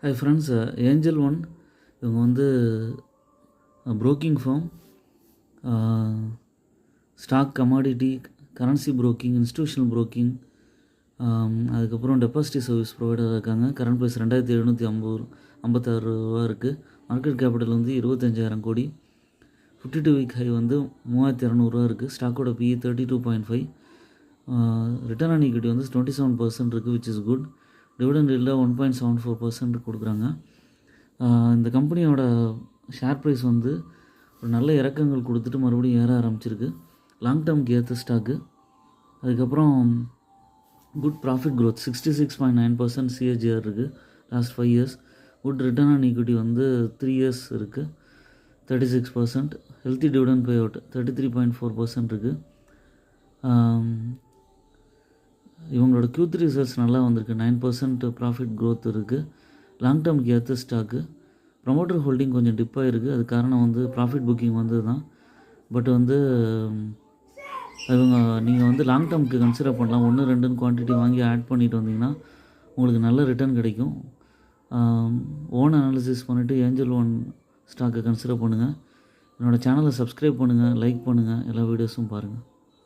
Hi friends, angel One இவங்க வந்து broking firm, stock, commodity, currency broking, institutional broking, அதுக்கப்புறம் depository service ப்ரொவைடராக இருக்காங்க. Current price 2756 ரூபா இருக்குது. மார்க்கெட் கேபிட்டல் வந்து 25,000 கோடி. 52 வீக் ஹை வந்து 3200 இருக்குது. ஸ்டாக்கோட PE 32.5. ரிட்டர்ன் ஆன் ஈக்விட்டி வந்து 27% இருக்குது, விச் இஸ் குட். டிவிடெண்ட் இல்லை 1.74% கொடுக்குறாங்க. இந்த கம்பெனியோட ஷேர் ப்ரைஸ் வந்து ஒரு நல்ல இறக்கங்கள் கொடுத்துட்டு மறுபடியும் ஏற ஆரம்பிச்சிருக்கு. லாங் டேர்முக்கு ஏற்ற ஸ்டாக்கு. அதுக்கப்புறம் குட் ப்ராஃபிட் க்ரோத் 66.9% CAGR இருக்குது last 5 years. Good return on equity வந்து 3 இயர்ஸ் இருக்குது 36%. ஹெல்த்தி டிவிடெண்ட் பே அவுட் 33.4% இருக்குது. இவங்களோட Q3 ரிசல்ட்ஸ் நல்லா வந்திருக்கு. 9% ப்ராஃபிட் க்ரோத் இருக்குது. லாங் டேர்முக்கு ஏற்ற ஸ்டாக்கு. ப்ரமோட்டர் ஹோல்டிங் கொஞ்சம் டிப்பாக இருக்குது. அது காரணம் வந்து ப்ராஃபிட் புக்கிங் வந்து தான். பட் வந்து நீங்கள் வந்து லாங் டேர்முக்கு கன்சிடர் பண்ணலாம். 1-2 குவான்டிட்டி வாங்கி ஆட் பண்ணிட்டு வந்தீங்கன்னா உங்களுக்கு நல்ல ரிட்டர்ன் கிடைக்கும். ஓன் அனாலிசிஸ் பண்ணிவிட்டு ஏஞ்சல் ஒன் ஸ்டாக்கை கன்சிடர் பண்ணுங்கள். என்னோடய சேனலை சப்ஸ்கிரைப் பண்ணுங்கள், லைக் பண்ணுங்கள், எல்லா வீடியோஸும் பாருங்கள்.